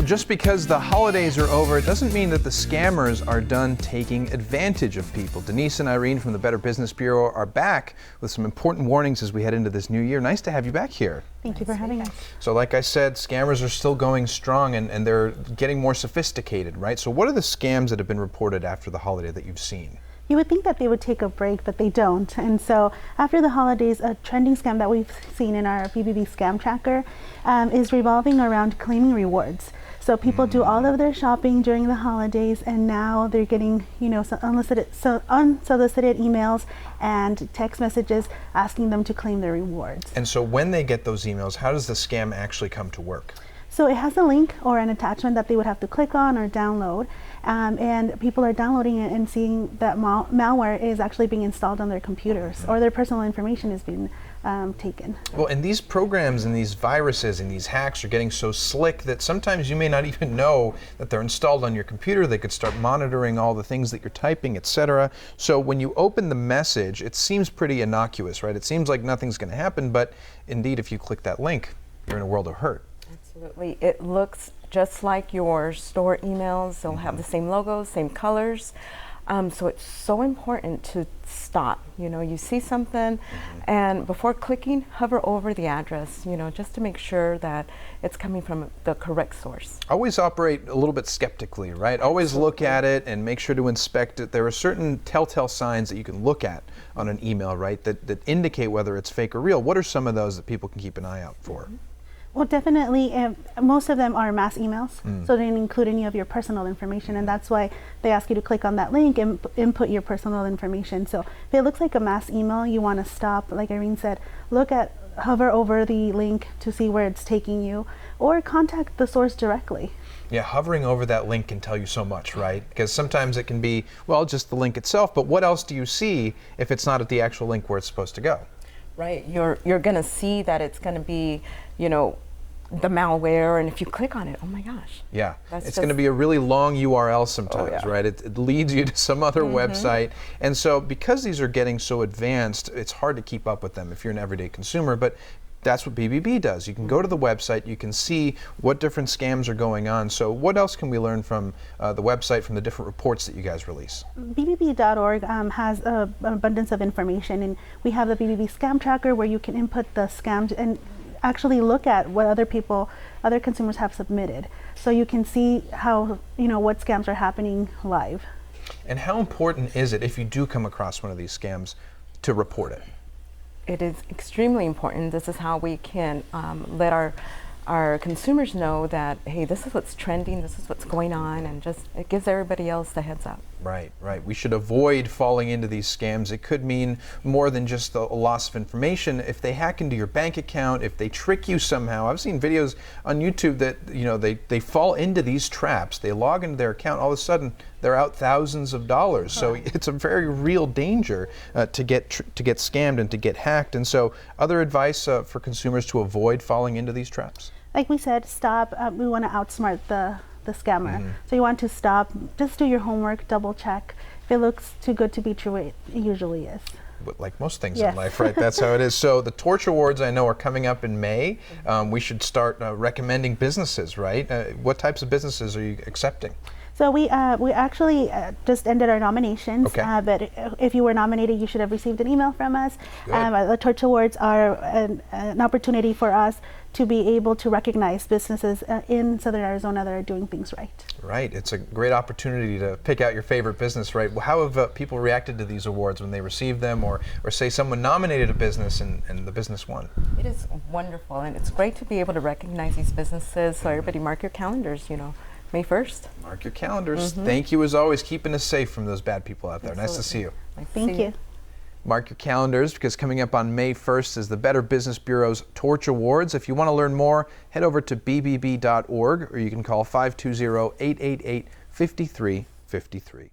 just because the holidays are over, it doesn't mean that the scammers are done taking advantage of people. Denise and Irene from the Better Business Bureau are back with some important warnings as we head into this new year. Nice to have you back here. Thank you for having us. So like I said, scammers are still going strong and they're getting more sophisticated, right? So what are the scams that have been reported after the holiday that you've seen? You would think that they would take a break, but they don't. And so after the holidays, a trending scam that we've seen in our BBB scam tracker is revolving around claiming rewards. So people do all of their shopping during the holidays, and now they're getting, some unsolicited emails and text messages asking them to claim their rewards. And so when they get those emails, how does the scam actually come to work? So it has a link or an attachment that they would have to click on or download, and people are downloading it and seeing that malware is actually being installed on their computers, or their personal information is being taken. Well, and these programs and these viruses and these hacks are getting so slick that sometimes you may not even know that they're installed on your computer. They could start monitoring all the things that you're typing, etc. So when you open the message, it seems pretty innocuous, right? It seems like nothing's going to happen, but indeed, if you click that link, you're in a world of hurt. Absolutely. It looks just like your store emails. They'll have the same logos, same colors. So it's so important to stop. You see something, and before clicking, hover over the address, just to make sure that it's coming from the correct source. Always operate a little bit skeptically, right? Always look at it and make sure to inspect it. There are certain telltale signs that you can look at on an email, right, that indicate whether it's fake or real. What are some of those that people can keep an eye out for? Well, definitely, most of them are mass emails, so they didn't include any of your personal information, and that's why they ask you to click on that link and input your personal information. So if it looks like a mass email, you want to stop, like Irene said, hover over the link to see where it's taking you, or contact the source directly. Yeah, hovering over that link can tell you so much, right? Because sometimes it can be, well, just the link itself, but what else do you see if it's not at the actual link where it's supposed to go? Right, you're going to see that it's going to be, the malware, and if you click on it, oh my gosh. Yeah, it's going to be a really long URL sometimes, right? It leads you to some other website. And so because these are getting so advanced, it's hard to keep up with them if you're an everyday consumer, but that's what BBB does. You can go to the website, you can see what different scams are going on. So what else can we learn from the website, from the different reports that you guys release? BBB.org has an abundance of information, and we have the BBB scam tracker where you can input the scams and actually look at what other consumers have submitted, so you can see how, what scams are happening live. And how important is it, if you do come across one of these scams, to report it? It is extremely important. This is how we can let our consumers know that, hey, this is what's trending, this is what's going on, and just it gives everybody else the heads up. Right, right. We should avoid falling into these scams. It could mean more than just the loss of information. If they hack into your bank account, if they trick you somehow. I've seen videos on YouTube that, they fall into these traps. They log into their account, all of a sudden they're out thousands of dollars. So it's a very real danger to get scammed and to get hacked. And so other advice for consumers to avoid falling into these traps? Like we said, stop. We want to outsmart the scammer. So you want to stop, just do your homework, double check. If it looks too good to be true, it usually is. Like most things in life, right? That's how it is. So the Torch Awards, I know, are coming up in May. We should start recommending businesses, right? What types of businesses are you accepting? So we actually just ended our nominations, but if you were nominated, you should have received an email from us. The Torch Awards are an opportunity for us to be able to recognize businesses in Southern Arizona that are doing things right. Right, it's a great opportunity to pick out your favorite business, right? How have people reacted to these awards when they receive them, or say someone nominated a business and the business won? It is wonderful, and it's great to be able to recognize these businesses, so everybody mark your calendars, May 1st. Mark your calendars. Thank you as always, keeping us safe from those bad people out there. Absolutely. Nice to see you. Thank you. Mark your calendars, because coming up on May 1st is the Better Business Bureau's Torch Awards. If you want to learn more, head over to bbb.org, or you can call 520-888-5353.